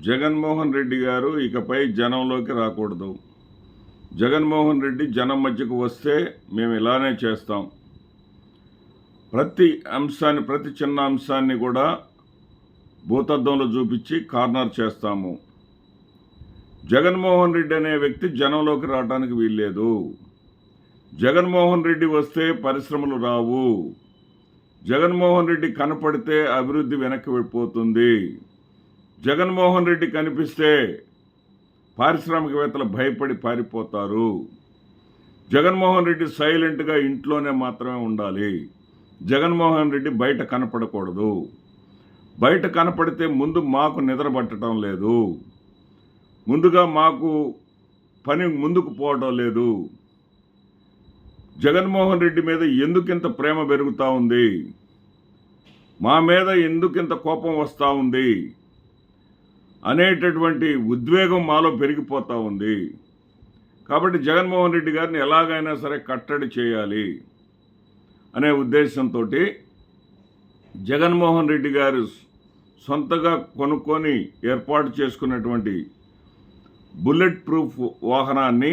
జగన్మోహన్ రెడ్డి గారు ఇకపై జనంలోకి రాకూడదు. జగన్మోహన్ రెడ్డి జనం మధ్యకు వస్తే మేము ఇలానే చేస్తాం. ప్రతి చిన్న అంశాన్ని కూడా భూతద్దంలో చూపించి కార్నర్ చేస్తాము. జగన్మోహన్ రెడ్డి అనే వ్యక్తి జనంలోకి రావడానికి వీల్లేదు. జగన్మోహన్ రెడ్డి వస్తే పరిశ్రమలు రావు. జగన్మోహన్ రెడ్డి కనపడితే అభివృద్ధి వెనక్కి వెళ్ళిపోతుంది. జగన్మోహన్ రెడ్డి కనిపిస్తే పారిశ్రామికవేత్తలు భయపడి పారిపోతారు. జగన్మోహన్ రెడ్డి సైలెంట్గా ఇంట్లోనే మాత్రమే ఉండాలి. జగన్మోహన్ రెడ్డి బయట కనపడకూడదు. బయట కనపడితే ముందు మాకు నిద్ర పట్టడం లేదు, ముందుగా మాకు పని ముందుకు పోవడం లేదు. జగన్మోహన్ రెడ్డి మీద ఎందుకింత ప్రేమ పెరుగుతూ ఉంది, మా మీద ఎందుకింత కోపం వస్తూ ఉంది అనేటటువంటి ఉద్వేగం మాలో పెరిగిపోతూ ఉంది. కాబట్టి జగన్మోహన్ రెడ్డి గారిని ఎలాగైనా సరే కట్టడి చేయాలి అనే ఉద్దేశంతో జగన్మోహన్ రెడ్డి గారు సొంతగా కొనుక్కొని ఏర్పాటు చేసుకున్నటువంటి బుల్లెట్ ప్రూఫ్ వాహనాన్ని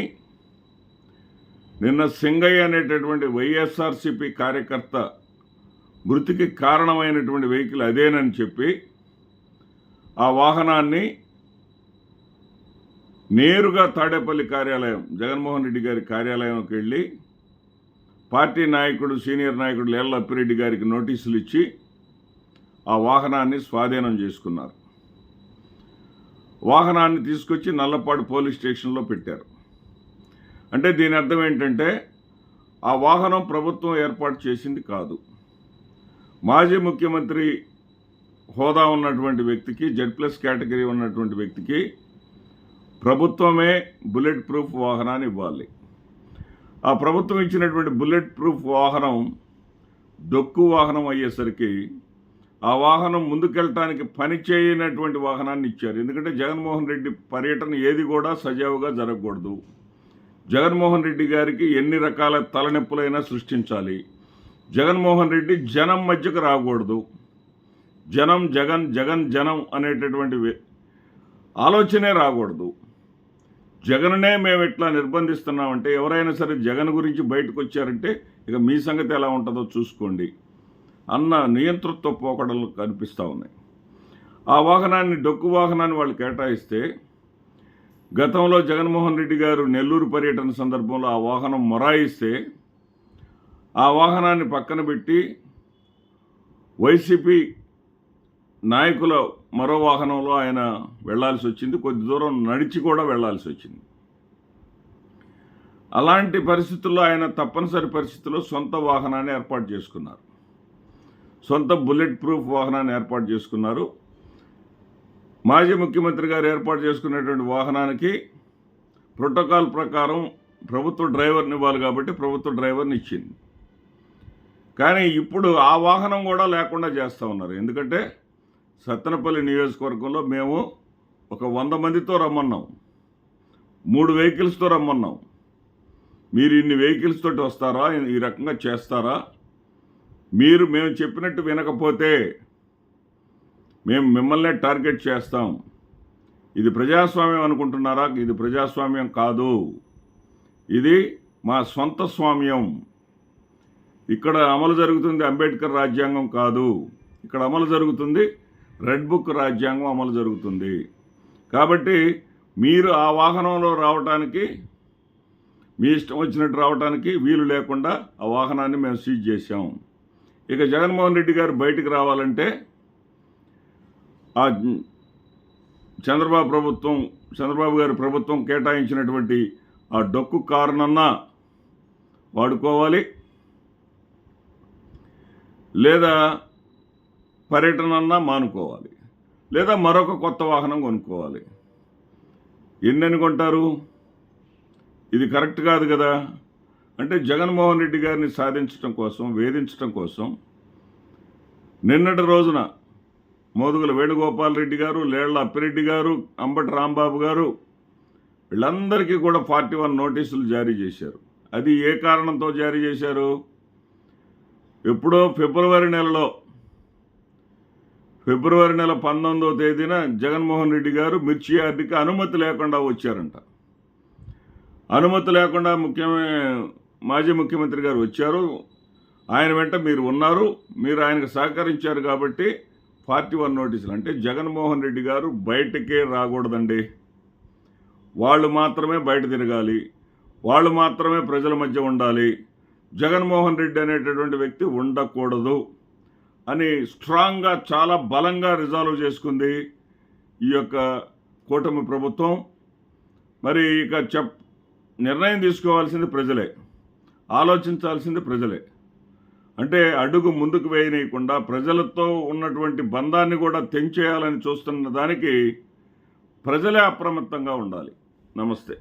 నిన్న సింగయ్య అనేటటువంటి వైఎస్ఆర్సీపీ కార్యకర్త మృతికి కారణమైనటువంటి వెహికల్ అదేనని చెప్పి ఆ వాహనాన్ని నేరుగా తాడేపల్లి కార్యాలయం, జగన్మోహన్ రెడ్డి గారి కార్యాలయంకి వెళ్ళి పార్టీ నాయకుడు, సీనియర్ నాయకుడు లేళ్ల అప్పిరెడ్డి గారికి నోటీసులు ఇచ్చి ఆ వాహనాన్ని స్వాధీనం చేసుకున్నారు. వాహనాన్ని తీసుకొచ్చి నల్లపాడు పోలీస్ స్టేషన్లో పెట్టారు. అంటే దీని అర్థం ఏంటంటే ఆ వాహనం ప్రభుత్వం ఏర్పాటు చేసింది కాదు. మాజీ ముఖ్యమంత్రి హోదా ఉన్నటువంటి వ్యక్తికి, Z+ కేటగిరీ ఉన్నటువంటి వ్యక్తికి ప్రభుత్వమే బుల్లెట్ ప్రూఫ్ వాహనాన్ని ఇవ్వాలి. ఆ ప్రభుత్వం ఇచ్చినటువంటి బుల్లెట్ ప్రూఫ్ వాహనం డొక్కు వాహనం అయ్యేసరికి ఆ వాహనం ముందుకెళ్ళటానికి పని చేయనటువంటి వాహనాన్ని ఇచ్చారు. ఎందుకంటే జగన్మోహన్ రెడ్డి పర్యటన ఏది కూడా సజావుగా జరగకూడదు. జగన్మోహన్ రెడ్డి గారికి ఎన్ని రకాల తలనొప్పులైనా సృష్టించాలి. జగన్మోహన్ రెడ్డి జనం మధ్యకు రాకూడదు. జనం జగన్, జగన్ జనం అనేటటువంటి ఆలోచనే రాకూడదు. జగన్నే మేము ఎట్లా నిర్బంధిస్తున్నామంటే, ఎవరైనా సరే జగన్ గురించి బయటకు వచ్చారంటే ఇక మీ సంగతి ఎలా ఉంటుందో చూసుకోండి అన్న నియంతృత్వ పోకడలు కనిపిస్తూ ఉన్నాయి. ఆ వాహనాన్ని, డొక్కు వాహనాన్ని వాళ్ళు కేటాయిస్తే, గతంలో జగన్మోహన్ రెడ్డి గారు నెల్లూరు పర్యటన సందర్భంలో ఆ వాహనం మొరాయిస్తే ఆ వాహనాన్ని పక్కన పెట్టి వైసీపీ నాయకుల మరో వాహనంలో ఆయన వెళ్లాల్సి వచ్చింది. కొద్ది దూరం నడిచి కూడా వెళ్లాల్సి వచ్చింది. అలాంటి పరిస్థితుల్లో ఆయన తప్పనిసరి పరిస్థితుల్లో సొంత వాహనాన్ని ఏర్పాటు చేసుకున్నారు. సొంత బుల్లెట్ ప్రూఫ్ వాహనాన్ని ఏర్పాటు చేసుకున్నారు. మాజీ ముఖ్యమంత్రి గారు ఏర్పాటు చేసుకున్నటువంటి వాహనానికి ప్రోటోకాల్ ప్రకారం ప్రభుత్వ డ్రైవర్ని ఇవ్వాలి కాబట్టి ప్రభుత్వ డ్రైవర్ని ఇచ్చింది. కానీ ఇప్పుడు ఆ వాహనం కూడా లేకుండా చేస్తూ ఉన్నారు. ఎందుకంటే సత్తెనపల్లి నియోజకవర్గంలో మేము ఒక 100 మందితో రమ్మన్నాం, 3 వెహికల్స్తో రమ్మన్నాం. మీరు ఇన్ని వెహికల్స్ తోటి వస్తారా, ఈ రకంగా చేస్తారా, మేము చెప్పినట్టు వినకపోతే మేము మిమ్మల్నే టార్గెట్ చేస్తాం. ఇది ప్రజాస్వామ్యం అనుకుంటున్నారా? ఇది ప్రజాస్వామ్యం కాదు, ఇది మా సొంత స్వామ్యం. ఇక్కడ అమలు జరుగుతుంది అంబేద్కర్ రాజ్యాంగం కాదు, ఇక్కడ అమలు జరుగుతుంది రెడ్ బుక్ రాజ్యాంగం అమలు జరుగుతుంది. కాబట్టి మీరు ఆ వాహనంలో రావడానికి, మీ ఇష్టం వచ్చినట్టు రావడానికి వీలు లేకుండా ఆ వాహనాన్ని మేము సీజ్ చేశాం. ఇక జగన్మోహన్ రెడ్డి గారు బయటికి రావాలంటే ఆ చంద్రబాబు గారి ప్రభుత్వం కేటాయించినటువంటి ఆ డొక్కు కారునన్నా వాడుకోవాలి, లేదా పర్యటనన్నా మానుకోవాలి, లేదా మరొక కొత్త వాహనం కొనుక్కోవాలి. ఎన్నని కొంటారు? ఇది కరెక్ట్ కాదు కదా. అంటే జగన్మోహన్ రెడ్డి గారిని సాధించడం కోసం, వేధించడం కోసం నిన్నటి రోజున మోదుగుల వేణుగోపాల్ రెడ్డి గారు, లేళ్ల అప్పిరెడ్డి గారు, అంబటి రాంబాబు గారు వీళ్ళందరికీ కూడా 41 నోటీసులు జారీ చేశారు. అది ఏ కారణంతో జారీ చేశారు? ఎప్పుడో ఫిబ్రవరి ఫిబ్రవరి నెల 19వ తేదీన జగన్మోహన్ రెడ్డి గారు మిర్చి యార్డుకి అనుమతి లేకుండా వచ్చారంట. అనుమతి లేకుండా మాజీ ముఖ్యమంత్రి గారు వచ్చారు. ఆయన వెంట మీరు ఉన్నారు, మీరు ఆయనకు సహకరించారు కాబట్టి 41 నోటీసులు. అంటే జగన్మోహన్ రెడ్డి గారు బయటకే రాకూడదండి. వాళ్ళు మాత్రమే బయట తిరగాలి, వాళ్ళు మాత్రమే ప్రజల మధ్య ఉండాలి, జగన్మోహన్ రెడ్డి అనేటటువంటి వ్యక్తి ఉండకూడదు అని స్ట్రాంగ్గా, చాలా బలంగా రిజాల్వ్ చేసుకుంది ఈ యొక్క కూటమి ప్రభుత్వం. మరి ఇక నిర్ణయం తీసుకోవాల్సింది ప్రజలే, ఆలోచించాల్సింది ప్రజలే. అంటే అడుగు ముందుకు వేయనీయకుండా ప్రజలతో ఉన్నటువంటి బంధాన్ని కూడా తెంచేయాలని చూస్తున్న దానికి ప్రజలే అప్రమత్తంగా ఉండాలి. నమస్తే.